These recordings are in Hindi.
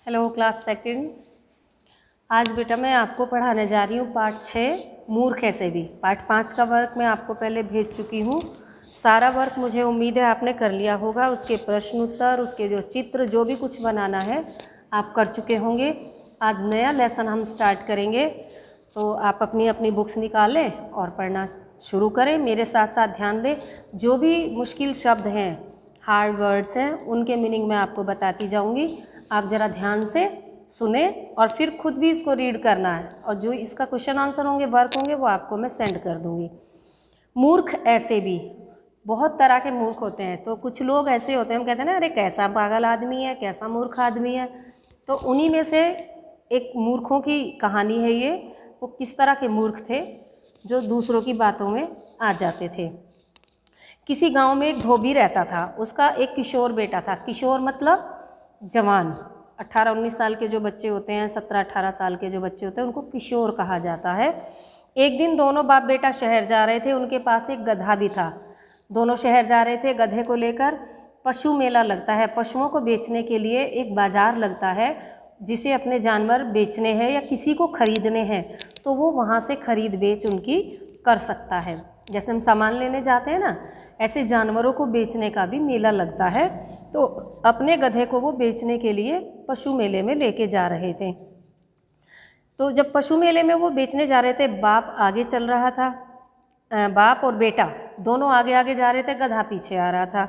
Hello class second. आज बेटा मैं आपको पढ़ाने जा रही हूँ पार्ट 6 मूर्ख ऐसे भी। पार्ट 5 का वर्क मैं आपको पहले भेज चुकी हूँ। सारा वर्क मुझे उम्मीद है आपने कर लिया होगा। उसके प्रश्न उत्तर, उसके जो चित्र, जो भी कुछ बनाना है आप कर चुके होंगे। आज नया लेसन हम स्टार्ट करेंगे, तो आप अपनी अपनी बुक्स निकालें और पढ़ना शुरू करें। मेरे साथ साथ ध्यान दें, जो भी मुश्किल शब्द हैं, हार्ड वर्ड्स हैं, उनके मीनिंग मैं आपको बताती जाऊंगी। आप ज़रा ध्यान से सुने और फिर खुद भी इसको रीड करना है, और जो इसका क्वेश्चन आंसर होंगे, वर्क होंगे, वो आपको मैं सेंड कर दूंगी। मूर्ख ऐसे भी, बहुत तरह के मूर्ख होते हैं। तो कुछ लोग ऐसे होते हैं, हम कहते हैं ना, अरे कैसा पागल आदमी है, कैसा मूर्ख आदमी है। तो उन्हीं में से एक मूर्खों की कहानी है ये। वो किस तरह के मूर्ख थे जो दूसरों की बातों में आ जाते थे। किसी गांव में एक धोबी रहता था। उसका एक किशोर बेटा था। किशोर मतलब जवान, 18-19 साल के जो बच्चे होते हैं, 17-18 साल के जो बच्चे होते हैं, उनको किशोर कहा जाता है। एक दिन दोनों बाप बेटा शहर जा रहे थे। उनके पास एक गधा भी था। दोनों शहर जा रहे थे गधे को लेकर। पशु मेला लगता है, पशुओं को बेचने के लिए एक बाज़ार लगता है। जिसे अपने जानवर बेचने हैं या किसी को खरीदने हैं, तो वो वहाँ से खरीद बेच उनकी कर सकता है। जैसे हम सामान लेने जाते हैं ना, ऐसे जानवरों को बेचने का भी मेला लगता है। तो अपने गधे को वो बेचने के लिए पशु मेले में लेके जा रहे थे। तो जब पशु मेले में वो बेचने जा रहे थे, बाप आगे चल रहा था। बाप और बेटा दोनों आगे आगे जा रहे थे, गधा पीछे आ रहा था।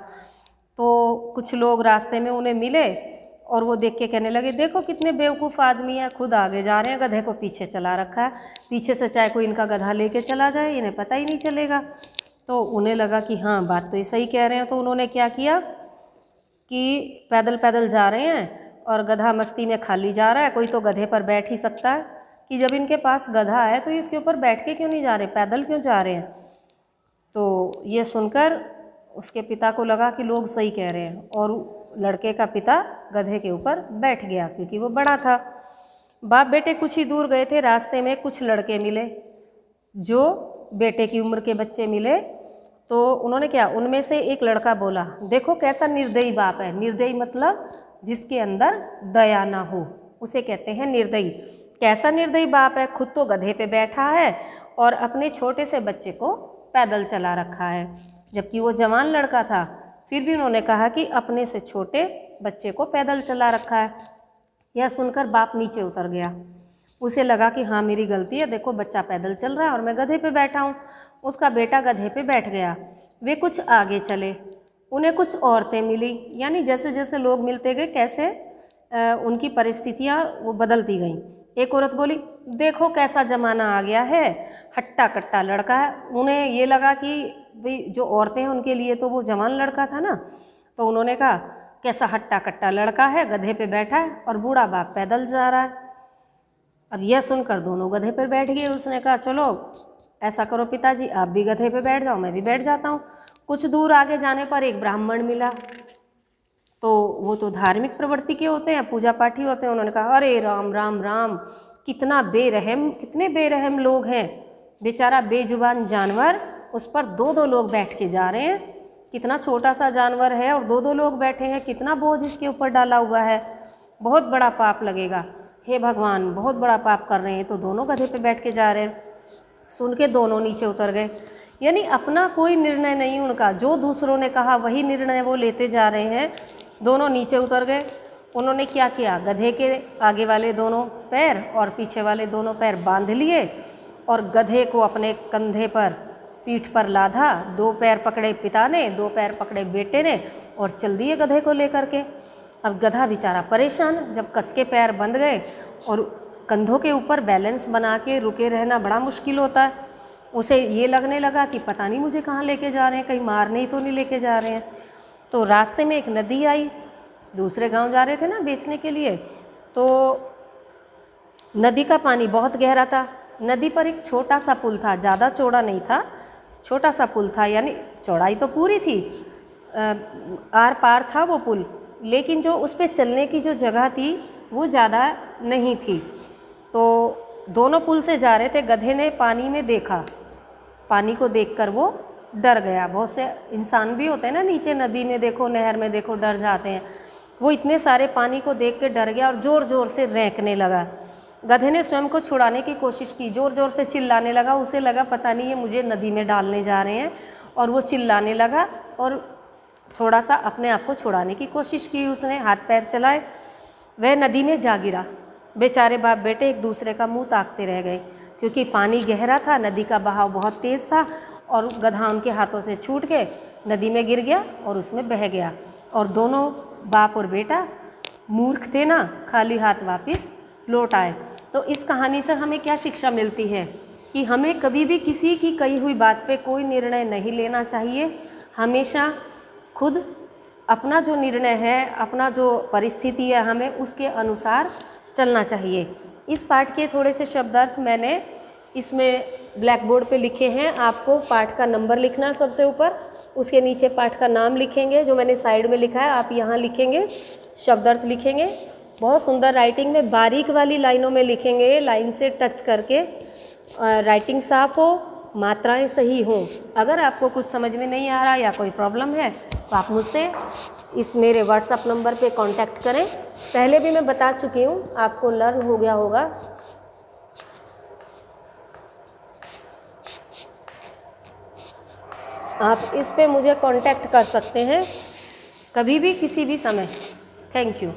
तो कुछ लोग रास्ते में उन्हें मिले और वो देख के कहने लगे, देखो कितने बेवकूफ़ आदमी हैं, खुद आगे जा रहे हैं, गधे को पीछे चला रखा है। पीछे से चाहे कोई इनका गधा लेके चला जाए, इन्हें पता ही नहीं चलेगा। तो उन्हें लगा कि हाँ, बात तो ये सही कह रहे हैं। तो उन्होंने क्या किया कि पैदल पैदल जा रहे हैं और गधा मस्ती में खाली जा रहा है। कोई तो गधे पर बैठ ही सकता है कि जब इनके पास गधा है तो इसके ऊपर बैठ के क्यों नहीं जा रहे, पैदल क्यों जा रहे हैं। तो ये सुनकर उसके पिता को लगा कि लोग सही कह रहे हैं, और लड़के का पिता गधे के ऊपर बैठ गया क्योंकि वो बड़ा था। बाप बेटे कुछ ही दूर गए थे, रास्ते में कुछ लड़के मिले जो बेटे की उम्र के बच्चे मिले। तो उन्होंने क्या, उनमें से एक लड़का बोला, देखो कैसा निर्दयी बाप है। निर्दयी मतलब जिसके अंदर दया ना हो, उसे कहते हैं निर्दयी। कैसा निर्दयी बाप है, खुद तो गधे पे बैठा है और अपने छोटे से बच्चे को पैदल चला रखा है। जबकि वो जवान लड़का था, फिर भी उन्होंने कहा कि अपने से छोटे बच्चे को पैदल चला रखा है। यह सुनकर बाप नीचे उतर गया। उसे लगा कि हाँ, मेरी गलती है, देखो बच्चा पैदल चल रहा है और मैं गधे पे बैठा हूँ। उसका बेटा गधे पे बैठ गया। वे कुछ आगे चले, उन्हें कुछ औरतें मिली। यानी जैसे जैसे लोग मिलते गए, कैसे उनकी परिस्थितियाँ वो बदलती गईं। एक औरत बोली, देखो कैसा ज़माना आ गया है, हट्टा कट्टा लड़का है। उन्हें ये लगा कि भाई जो औरतें हैं उनके लिए तो वो जवान लड़का था ना। तो उन्होंने कहा, कैसा हट्टा कट्टा लड़का है, गधे पे बैठा है और बूढ़ा बाप पैदल जा रहा है। अब यह सुनकर दोनों गधे पर बैठ गए। उसने कहा, चलो ऐसा करो पिताजी, आप भी गधे पे बैठ जाओ, मैं भी बैठ जाता हूँ। कुछ दूर आगे जाने पर एक ब्राह्मण मिला। तो वो तो धार्मिक प्रवृत्ति के होते हैं, पूजा पाठी होते हैं। उन्होंने कहा, अरे राम राम राम, कितना बेरहम, कितने बेरहम लोग हैं। बेचारा बेजुबान जानवर, उस पर दो दो लोग बैठ के जा रहे हैं। कितना छोटा सा जानवर है और दो दो लोग बैठे हैं, कितना बोझ इसके ऊपर डाला हुआ है, बहुत बड़ा पाप लगेगा। हे भगवान, बहुत बड़ा पाप कर रहे हैं। तो दोनों गधे पे बैठ के जा रहे हैं। सुन के दोनों नीचे उतर गए। यानी अपना कोई निर्णय नहीं उनका, जो दूसरों ने कहा वही निर्णय वो लेते जा रहे हैं। दोनों नीचे उतर गए। उन्होंने क्या किया, गधे के आगे वाले दोनों पैर और पीछे वाले दोनों पैर बांध लिए और गधे को अपने कंधे पर, पीठ पर लाधा। दो पैर पकड़े पिता ने, दो पैर पकड़े बेटे ने और चल दिए गधे को लेकर के। अब गधा बेचारा परेशान, जब कस के पैर बंध गए और कंधों के ऊपर बैलेंस बना के रुके रहना बड़ा मुश्किल होता है। उसे ये लगने लगा कि पता नहीं मुझे कहाँ लेके जा रहे हैं, कहीं मारने ही तो नहीं लेके जा रहे हैं। तो रास्ते में एक नदी आई। दूसरे गांव जा रहे थे ना बेचने के लिए। तो नदी का पानी बहुत गहरा था। नदी पर एक छोटा सा पुल था, ज़्यादा चौड़ा नहीं था, छोटा सा पुल था। यानी चौड़ाई तो पूरी थी, आर पार था वो पुल, लेकिन जो उस पर चलने की जो जगह थी वो ज़्यादा नहीं थी। तो दोनों पुल से जा रहे थे। गधे ने पानी में देखा, पानी को देखकर वो डर गया। बहुत से इंसान भी होते हैं ना, नीचे नदी में देखो, नहर में देखो, डर जाते हैं। वो इतने सारे पानी को देख के डर गया और ज़ोर ज़ोर से रेंकने लगा। गधे ने स्वयं को छुड़ाने की कोशिश की, ज़ोर ज़ोर से चिल्लाने लगा। उसे लगा पता नहीं ये मुझे नदी में डालने जा रहे हैं, और वो चिल्लाने लगा और थोड़ा सा अपने आप को छुड़ाने की कोशिश की उसने, हाथ पैर चलाए। वह नदी में जा गिरा। बेचारे बाप बेटे एक दूसरे का मुंह ताकते रह गए, क्योंकि पानी गहरा था, नदी का बहाव बहुत तेज़ था, और गधा उनके हाथों से छूट के नदी में गिर गया और उसमें बह गया। और दोनों बाप और बेटा मूर्ख थे ना, खाली हाथ वापस लौट आए। तो इस कहानी से हमें क्या शिक्षा मिलती है कि हमें कभी भी किसी की कही हुई बात पे कोई निर्णय नहीं लेना चाहिए। हमेशा खुद अपना जो निर्णय है, अपना जो परिस्थिति है, हमें उसके अनुसार चलना चाहिए। इस पाठ के थोड़े से शब्दार्थ मैंने इसमें ब्लैक बोर्ड पे लिखे हैं। आपको पाठ का नंबर लिखना है सबसे ऊपर, उसके नीचे पाठ का नाम लिखेंगे, जो मैंने साइड में लिखा है आप यहाँ लिखेंगे, शब्दार्थ लिखेंगे। बहुत सुंदर राइटिंग में बारीक वाली लाइनों में लिखेंगे, लाइन से टच करके, राइटिंग साफ हो, मात्राएं सही हों। अगर आपको कुछ समझ में नहीं आ रहा या कोई प्रॉब्लम है तो आप मुझसे इस मेरे व्हाट्सएप नंबर पे कांटेक्ट करें। पहले भी मैं बता चुकी हूँ, आपको लर्न हो गया होगा। आप इस पे मुझे कांटेक्ट कर सकते हैं कभी भी, किसी भी समय। Thank you.